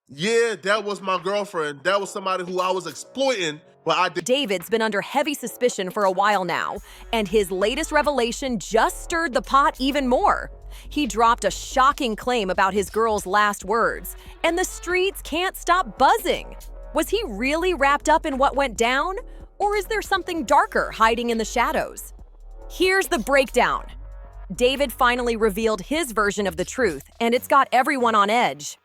Yeah, that was my girlfriend. That was somebody who I was exploiting, but I did. David's been under heavy suspicion for a while now, and his latest revelation just stirred the pot even more. He dropped a shocking claim about his girl's last words, and the streets can't stop buzzing. Was he really wrapped up in what went down? Or is there something darker hiding in the shadows? Here's the breakdown. David finally revealed his version of the truth, and it's got everyone on edge.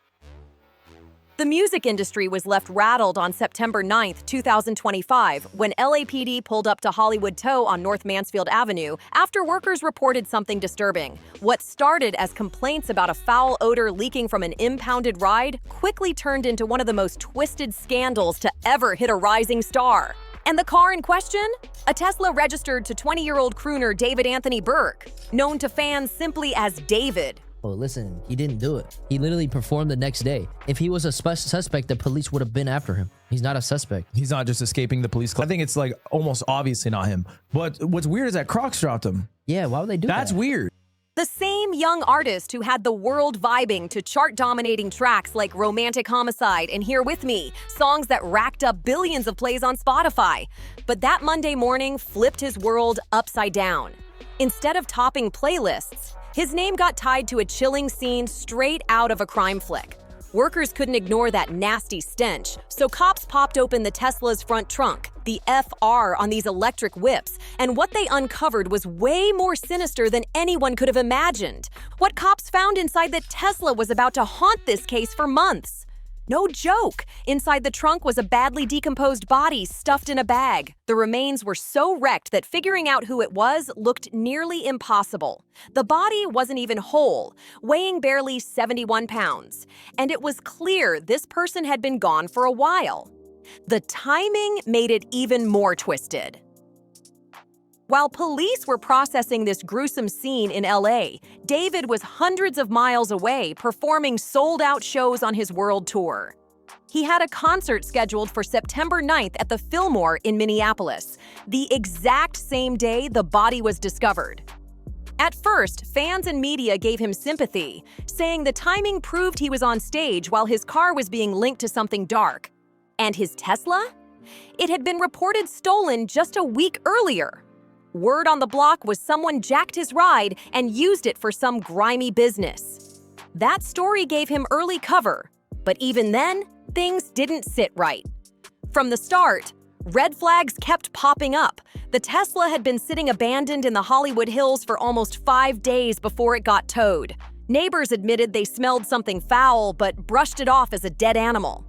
The music industry was left rattled on September 9, 2025, when LAPD pulled up to Hollywood Tow on North Mansfield Avenue after workers reported something disturbing. What started as complaints about a foul odor leaking from an impounded ride quickly turned into one of the most twisted scandals to ever hit a rising star. And the car in question? A Tesla registered to 20-year-old crooner David Anthony Burke, known to fans simply as David. Oh, listen, he didn't do it. He literally performed the next day. If he was a suspect, the police would have been after him. He's not a suspect. He's not just escaping the police. I think it's like almost obviously not him. But what's weird is that Crocs dropped him. Yeah, why would they do that? That's weird. The same young artist who had the world vibing to chart-dominating tracks like Romantic Homicide and Here With Me, songs that racked up billions of plays on Spotify. But that Monday morning flipped his world upside down. Instead of topping playlists, his name got tied to a chilling scene straight out of a crime flick. Workers couldn't ignore that nasty stench, so cops popped open the Tesla's front trunk, the FR on these electric whips, and what they uncovered was way more sinister than anyone could have imagined. What cops found inside the Tesla was about to haunt this case for months. No joke. Inside the trunk was a badly decomposed body stuffed in a bag. The remains were so wrecked that figuring out who it was looked nearly impossible. The body wasn't even whole, weighing barely 71 pounds. And it was clear this person had been gone for a while. The timing made it even more twisted. While police were processing this gruesome scene in LA, David was hundreds of miles away performing sold-out shows on his world tour. He had a concert scheduled for September 9th at the Fillmore in Minneapolis, the exact same day the body was discovered. At first, fans and media gave him sympathy, saying the timing proved he was on stage while his car was being linked to something dark. And his Tesla? It had been reported stolen just a week earlier. Word on the block was someone jacked his ride and used it for some grimy business. That story gave him early cover, but even then, things didn't sit right. From the start, red flags kept popping up. The Tesla had been sitting abandoned in the Hollywood Hills for almost 5 days before it got towed. Neighbors admitted they smelled something foul, but brushed it off as a dead animal.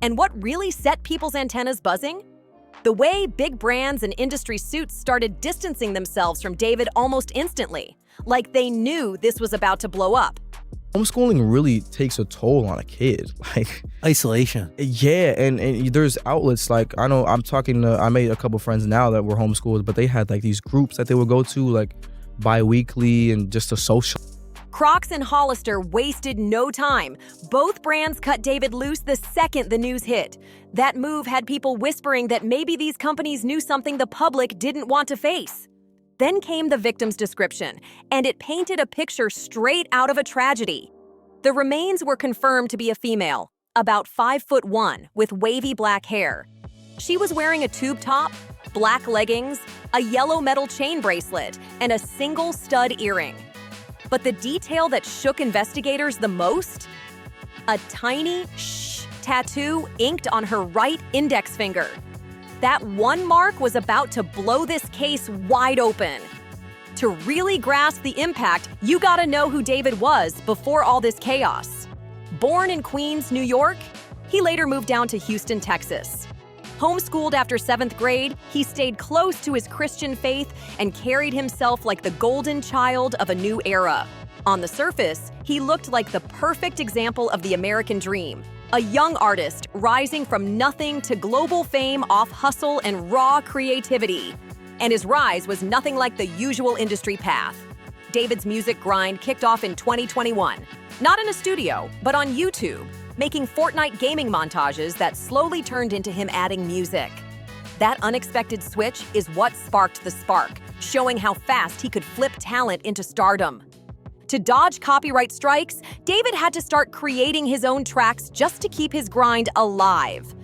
And what really set people's antennas buzzing? The way big brands and industry suits started distancing themselves from David almost instantly, like they knew this was about to blow up. Homeschooling really takes a toll on a kid. Like isolation. Yeah, and there's outlets like I made a couple friends now that were homeschooled, but they had like these groups that they would go to like bi-weekly and just a social. Crocs and Hollister wasted no time. Both brands cut David loose the second the news hit. That move had people whispering that maybe these companies knew something the public didn't want to face. Then came the victim's description, and it painted a picture straight out of a tragedy. The remains were confirmed to be a female, about 5'1", with wavy black hair. She was wearing a tube top, black leggings, a yellow metal chain bracelet, and a single stud earring. But the detail that shook investigators the most? A tiny shh tattoo inked on her right index finger. That one mark was about to blow this case wide open. To really grasp the impact, you gotta know who David was before all this chaos. Born in Queens, New York, he later moved down to Houston, Texas. Homeschooled after 7th grade, he stayed close to his Christian faith and carried himself like the golden child of a new era. On the surface, he looked like the perfect example of the American dream, a young artist rising from nothing to global fame off hustle and raw creativity. And his rise was nothing like the usual industry path. David's music grind kicked off in 2021, not in a studio, but on YouTube, making Fortnite gaming montages that slowly turned into him adding music. That unexpected switch is what sparked the spark, showing how fast he could flip talent into stardom. To dodge copyright strikes, David had to start creating his own tracks just to keep his grind alive.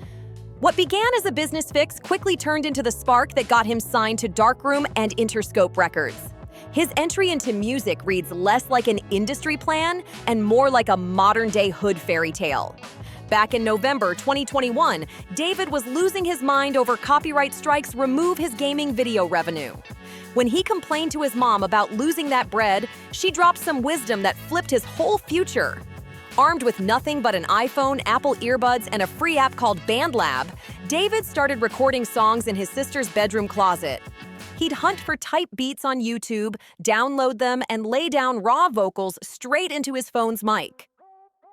What began as a business fix quickly turned into the spark that got him signed to Darkroom and Interscope Records. His entry into music reads less like an industry plan and more like a modern-day hood fairy tale. Back in November 2021, David was losing his mind over copyright strikes remove his gaming video revenue. When he complained to his mom about losing that bread, she dropped some wisdom that flipped his whole future. Armed with nothing but an iPhone, Apple earbuds, and a free app called BandLab, David started recording songs in his sister's bedroom closet. He'd hunt for type beats on YouTube, download them, and lay down raw vocals straight into his phone's mic.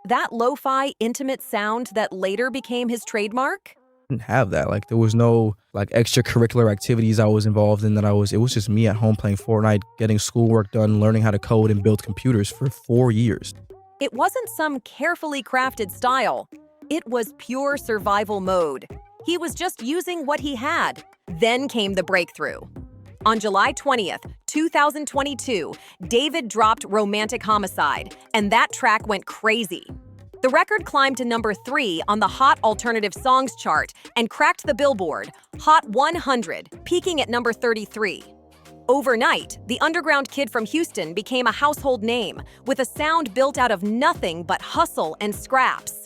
That lo-fi, intimate sound that later became his trademark? Didn't have that. Like, there was no like extracurricular activities I was involved in it was just me at home playing Fortnite, getting schoolwork done, learning how to code and build computers for 4 years. It wasn't some carefully crafted style. It was pure survival mode. He was just using what he had. Then came the breakthrough. On July 20th, 2022, David dropped Romantic Homicide, and that track went crazy. The record climbed to number 3 on the Hot Alternative Songs chart and cracked the Billboard Hot 100, peaking at number 33. Overnight, the underground kid from Houston became a household name, with a sound built out of nothing but hustle and scraps.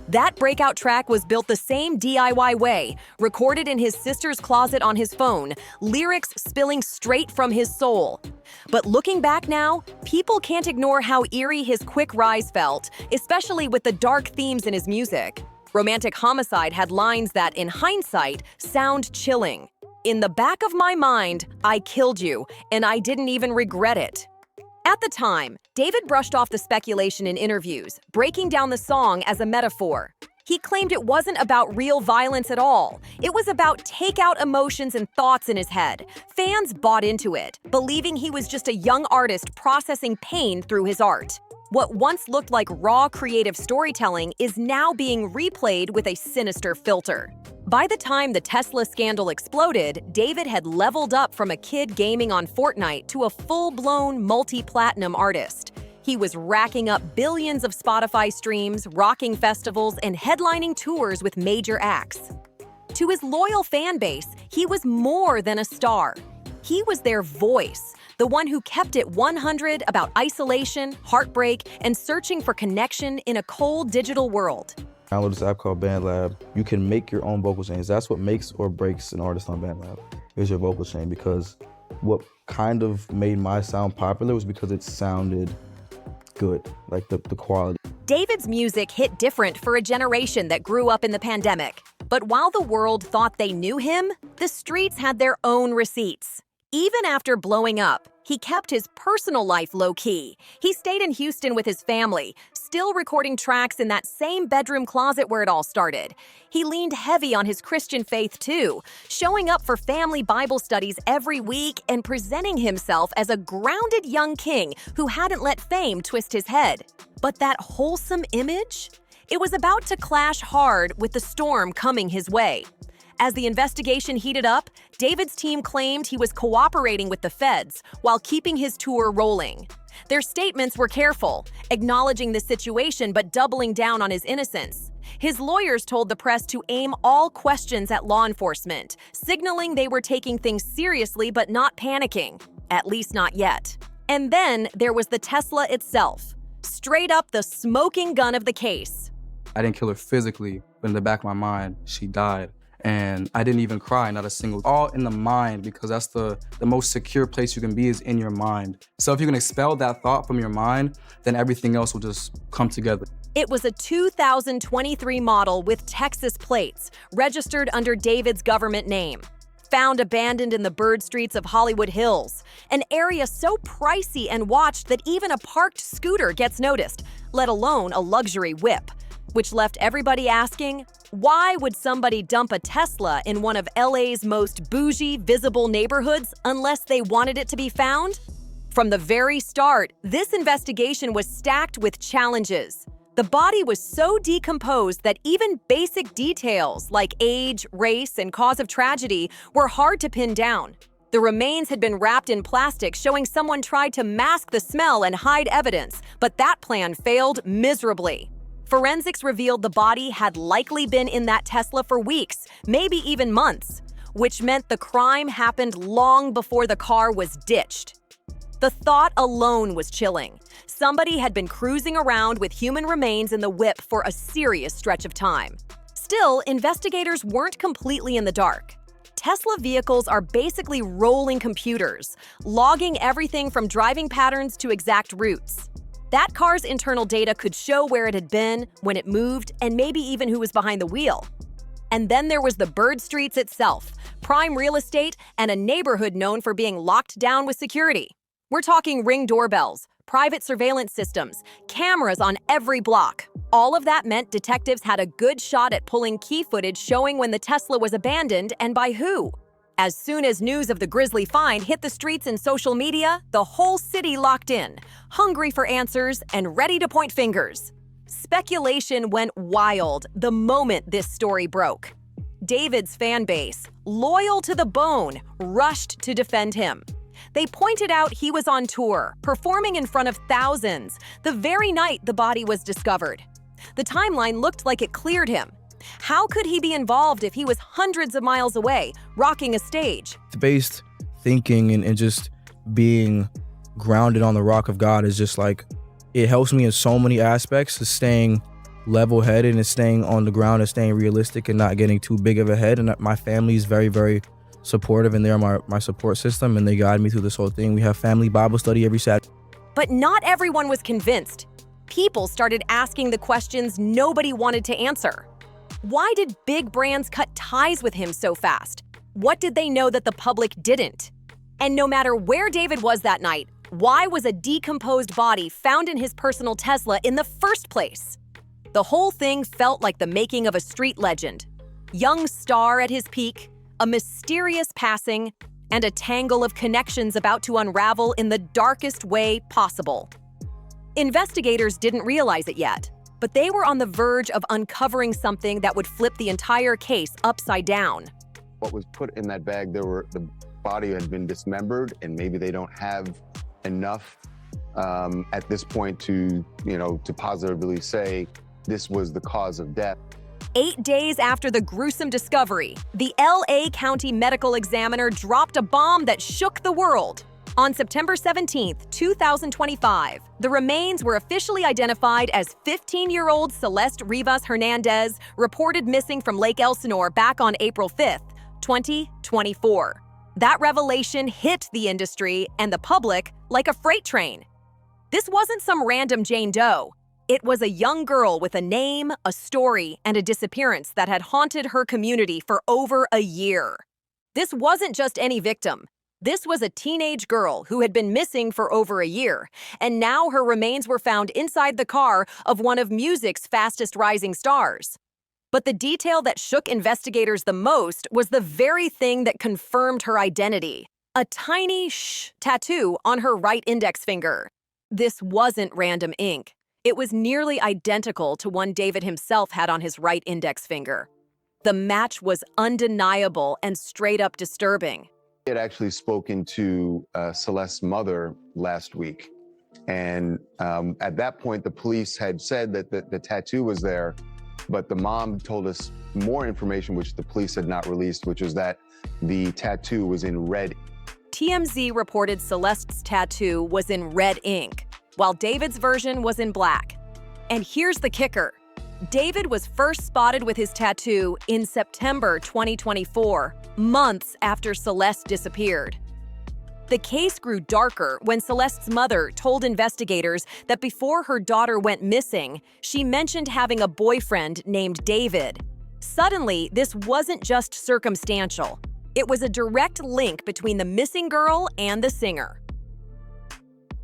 That breakout track was built the same DIY way, recorded in his sister's closet on his phone, lyrics spilling straight from his soul. But looking back now, people can't ignore how eerie his quick rise felt, especially with the dark themes in his music. Romantic Homicide had lines that, in hindsight, sound chilling. In the back of my mind, I killed you, and I didn't even regret it. At the time, David brushed off the speculation in interviews, breaking down the song as a metaphor. He claimed it wasn't about real violence at all. It was about takeout emotions and thoughts in his head. Fans bought into it, believing he was just a young artist processing pain through his art. What once looked like raw creative storytelling is now being replayed with a sinister filter. By the time the Tesla scandal exploded, David had leveled up from a kid gaming on Fortnite to a full-blown multi-platinum artist. He was racking up billions of Spotify streams, rocking festivals, and headlining tours with major acts. To his loyal fan base, he was more than a star. He was their voice, the one who kept it 100 about isolation, heartbreak, and searching for connection in a cold digital world. Download this app called BandLab. You can make your own vocal chains. That's what makes or breaks an artist on BandLab, is your vocal chain, because what kind of made my sound popular was because it sounded good, like the quality. David's music hit different for a generation that grew up in the pandemic. But while the world thought they knew him, the streets had their own receipts. Even after blowing up, he kept his personal life low-key. He stayed in Houston with his family, still recording tracks in that same bedroom closet where it all started. He leaned heavy on his Christian faith too, showing up for family Bible studies every week and presenting himself as a grounded young king who hadn't let fame twist his head. But that wholesome image? It was about to clash hard with the storm coming his way. As the investigation heated up, David's team claimed he was cooperating with the feds while keeping his tour rolling. Their statements were careful, acknowledging the situation but doubling down on his innocence. His lawyers told the press to aim all questions at law enforcement, signaling they were taking things seriously but not panicking, at least not yet. And then there was the Tesla itself, straight up the smoking gun of the case. I didn't kill her physically, but in the back of my mind, she died. And I didn't even cry, not a single, all in the mind, because that's the most secure place you can be, is in your mind. So if you can expel that thought from your mind, then everything else will just come together. It was a 2023 model with Texas plates, registered under David's government name. Found abandoned in the bird streets of Hollywood Hills, an area so pricey and watched that even a parked scooter gets noticed, let alone a luxury whip. Which left everybody asking, why would somebody dump a Tesla in one of LA's most bougie, visible neighborhoods unless they wanted it to be found? From the very start, this investigation was stacked with challenges. The body was so decomposed that even basic details like age, race, and cause of tragedy were hard to pin down. The remains had been wrapped in plastic, showing someone tried to mask the smell and hide evidence, but that plan failed miserably. Forensics revealed the body had likely been in that Tesla for weeks, maybe even months, which meant the crime happened long before the car was ditched. The thought alone was chilling. Somebody had been cruising around with human remains in the whip for a serious stretch of time. Still, investigators weren't completely in the dark. Tesla vehicles are basically rolling computers, logging everything from driving patterns to exact routes. That car's internal data could show where it had been, when it moved, and maybe even who was behind the wheel. And then there was the Bird Streets itself, prime real estate, and a neighborhood known for being locked down with security. We're talking Ring doorbells, private surveillance systems, cameras on every block. All of that meant detectives had a good shot at pulling key footage showing when the Tesla was abandoned and by who. As soon as news of the grisly find hit the streets and social media, the whole city locked in, hungry for answers and ready to point fingers. Speculation went wild the moment this story broke. David's fan base, loyal to the bone, rushed to defend him. They pointed out he was on tour, performing in front of thousands, the very night the body was discovered. The timeline looked like it cleared him. How could he be involved if he was hundreds of miles away, rocking a stage? Based thinking and just being grounded on the rock of God is just like, it helps me in so many aspects to staying level-headed and staying on the ground and staying realistic and not getting too big of a head. And my family is very, very supportive, and they're my support system, and they guide me through this whole thing. We have family Bible study every Saturday. But not everyone was convinced. People started asking the questions nobody wanted to answer. Why did big brands cut ties with him so fast? What did they know that the public didn't? And no matter where David was that night, why was a decomposed body found in his personal Tesla in the first place? The whole thing felt like the making of a street legend. Young star at his peak, a mysterious passing, and a tangle of connections about to unravel in the darkest way possible. Investigators didn't realize it yet, but they were on the verge of uncovering something that would flip the entire case upside down. What was put in that bag, the body had been dismembered, and maybe they don't have enough at this point to positively say this was the cause of death. 8 days after the gruesome discovery, the LA County Medical Examiner dropped a bomb that shook the world. On September 17, 2025, the remains were officially identified as 15-year-old Celeste Rivas Hernandez, reported missing from Lake Elsinore back on April 5, 2024. That revelation hit the industry and the public like a freight train. This wasn't some random Jane Doe. It was a young girl with a name, a story, and a disappearance that had haunted her community for over a year. This wasn't just any victim. This was a teenage girl who had been missing for over a year, and now her remains were found inside the car of one of music's fastest rising stars. But the detail that shook investigators the most was the very thing that confirmed her identity: a tiny tattoo on her right index finger. This wasn't random ink. It was nearly identical to one David himself had on his right index finger. The match was undeniable and straight up disturbing. I had actually spoken to Celeste's mother last week. And at that point, the police had said that the tattoo was there, but the mom told us more information, which the police had not released, which was that the tattoo was in red. TMZ reported Celeste's tattoo was in red ink, while David's version was in black. And here's the kicker. David was first spotted with his tattoo in September 2024, months after Celeste disappeared. The case grew darker when Celeste's mother told investigators that before her daughter went missing, she mentioned having a boyfriend named David. Suddenly, this wasn't just circumstantial. It was a direct link between the missing girl and the singer.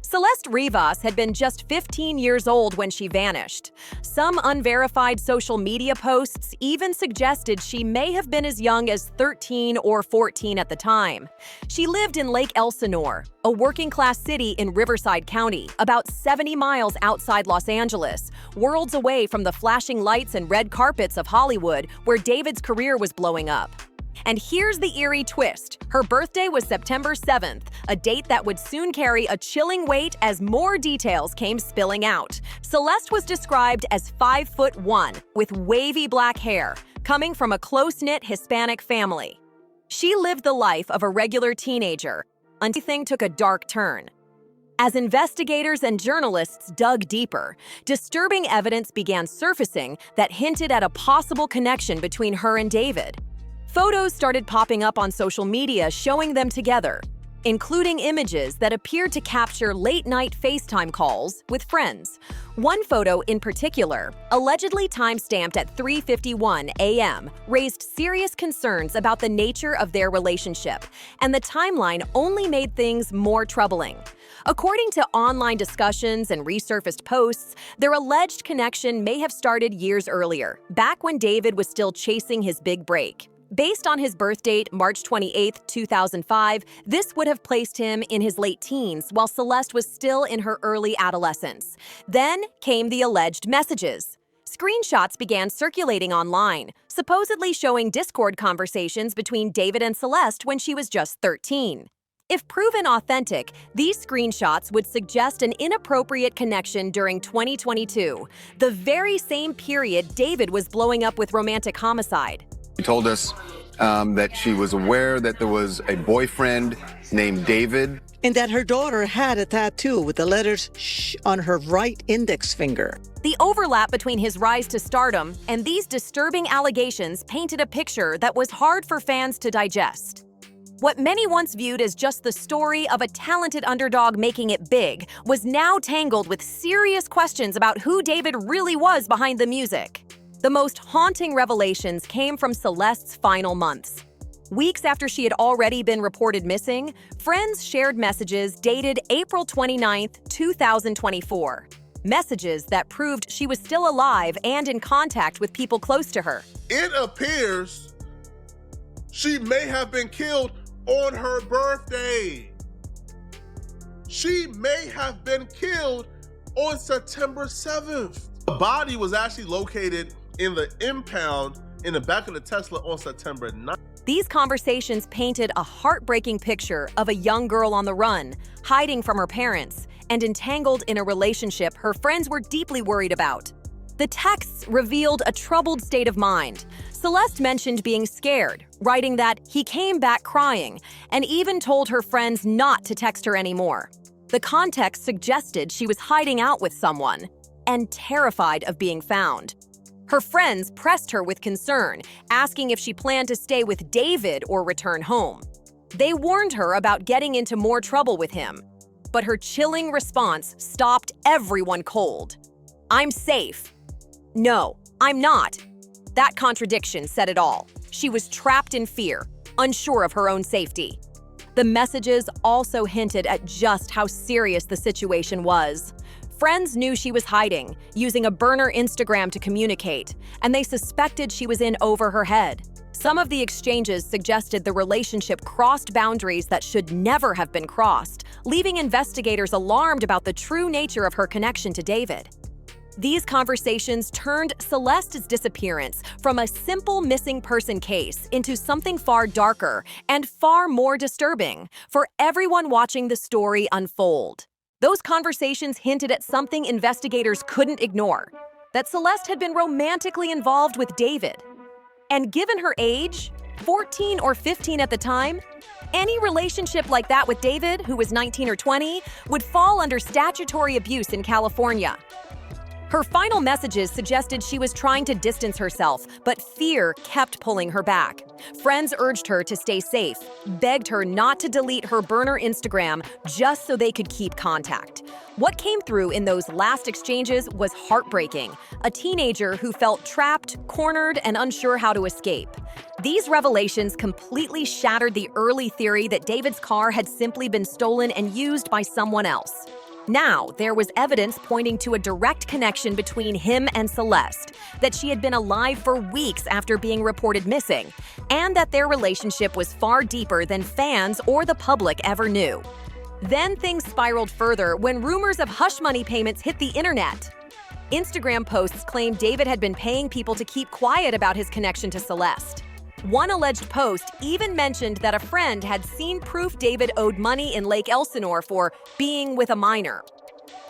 Celeste Rivas had been just 15 years old when she vanished. Some unverified social media posts even suggested she may have been as young as 13 or 14 at the time. She lived in Lake Elsinore, a working-class city in Riverside County, about 70 miles outside Los Angeles, worlds away from the flashing lights and red carpets of Hollywood, where David's career was blowing up. And here's the eerie twist. Her birthday was September 7th, a date that would soon carry a chilling weight as more details came spilling out. Celeste was described as 5'1" with wavy black hair, coming from a close-knit Hispanic family. She lived the life of a regular teenager until things took a dark turn. As investigators and journalists dug deeper, disturbing evidence began surfacing that hinted at a possible connection between her and David. Photos started popping up on social media showing them together, including images that appeared to capture late-night FaceTime calls with friends. One photo in particular, allegedly time-stamped at 3:51 a.m., raised serious concerns about the nature of their relationship, and the timeline only made things more troubling. According to online discussions and resurfaced posts, their alleged connection may have started years earlier, back when David was still chasing his big break. Based on his birth date, March 28, 2005, this would have placed him in his late teens, while Celeste was still in her early adolescence. Then came the alleged messages. Screenshots began circulating online, supposedly showing Discord conversations between David and Celeste when she was just 13. If proven authentic, these screenshots would suggest an inappropriate connection during 2022, the very same period David was blowing up with romantic homicide. She told us that she was aware that there was a boyfriend named David. And that her daughter had a tattoo with the letters "sh" on her right index finger. The overlap between his rise to stardom and these disturbing allegations painted a picture that was hard for fans to digest. What many once viewed as just the story of a talented underdog making it big was now tangled with serious questions about who David really was behind the music. The most haunting revelations came from Celeste's final months. Weeks after she had already been reported missing, friends shared messages dated April 29, 2024. Messages that proved she was still alive and in contact with people close to her. It appears she may have been killed on her birthday. She may have been killed on September 7th. The body was actually located in the impound in the back of the Tesla on September 9th. These conversations painted a heartbreaking picture of a young girl on the run, hiding from her parents, and entangled in a relationship her friends were deeply worried about. The texts revealed a troubled state of mind. Celeste mentioned being scared, writing that he came back crying, and even told her friends not to text her anymore. The context suggested she was hiding out with someone and terrified of being found. Her friends pressed her with concern, asking if she planned to stay with David or return home. They warned her about getting into more trouble with him, but her chilling response stopped everyone cold. "I'm safe." "No, I'm not." That contradiction said it all. She was trapped in fear, unsure of her own safety. The messages also hinted at just how serious the situation was. Friends knew she was hiding, using a burner Instagram to communicate, and they suspected she was in over her head. Some of the exchanges suggested the relationship crossed boundaries that should never have been crossed, leaving investigators alarmed about the true nature of her connection to David. These conversations turned Celeste's disappearance from a simple missing person case into something far darker and far more disturbing for everyone watching the story unfold. Those conversations hinted at something investigators couldn't ignore, that Celeste had been romantically involved with David. And given her age, 14 or 15 at the time, any relationship like that with David, who was 19 or 20, would fall under statutory abuse in California. Her final messages suggested she was trying to distance herself, but fear kept pulling her back. Friends urged her to stay safe, begged her not to delete her burner Instagram just so they could keep contact. What came through in those last exchanges was heartbreaking. A teenager who felt trapped, cornered, and unsure how to escape. These revelations completely shattered the early theory that David's car had simply been stolen and used by someone else. Now, there was evidence pointing to a direct connection between him and Celeste, that she had been alive for weeks after being reported missing, and that their relationship was far deeper than fans or the public ever knew. Then things spiraled further when rumors of hush money payments hit the internet. Instagram posts claimed David had been paying people to keep quiet about his connection to Celeste. One alleged post even mentioned that a friend had seen proof David owed money in Lake Elsinore for being with a minor.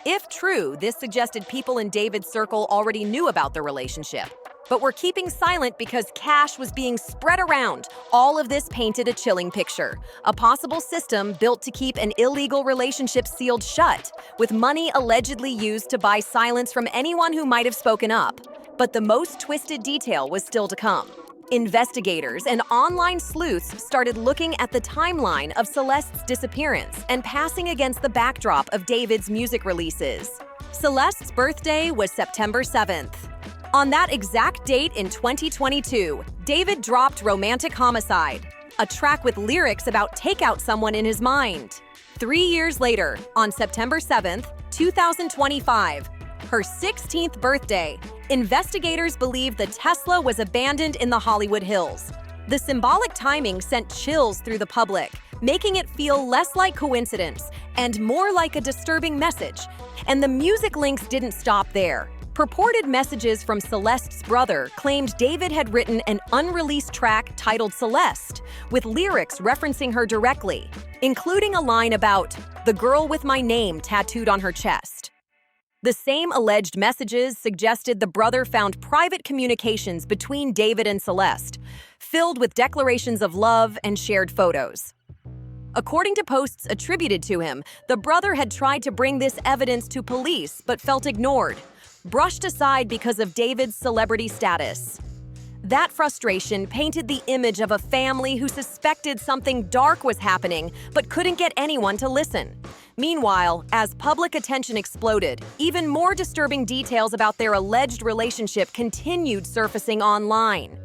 If true, this suggested people in David's circle already knew about the relationship, but were keeping silent because cash was being spread around. All of this painted a chilling picture, a possible system built to keep an illegal relationship sealed shut, with money allegedly used to buy silence from anyone who might have spoken up. But the most twisted detail was still to come. Investigators and online sleuths started looking at the timeline of Celeste's disappearance and passing against the backdrop of David's music releases. Celeste's birthday was September 7th. On that exact date in 2022, David dropped Romantic Homicide, a track with lyrics about take out someone in his mind. 3 years later, on September 7th, 2025, her 16th birthday, investigators believe the Tesla was abandoned in the Hollywood Hills. The symbolic timing sent chills through the public, making it feel less like coincidence and more like a disturbing message. And the music links didn't stop there. Purported messages from Celeste's brother claimed David had written an unreleased track titled Celeste, with lyrics referencing her directly, including a line about the girl with my name tattooed on her chest. The same alleged messages suggested the brother found private communications between David and Celeste, filled with declarations of love and shared photos. According to posts attributed to him, the brother had tried to bring this evidence to police but felt ignored, brushed aside because of David's celebrity status. That frustration painted the image of a family who suspected something dark was happening but couldn't get anyone to listen. Meanwhile, as public attention exploded, even more disturbing details about their alleged relationship continued surfacing online.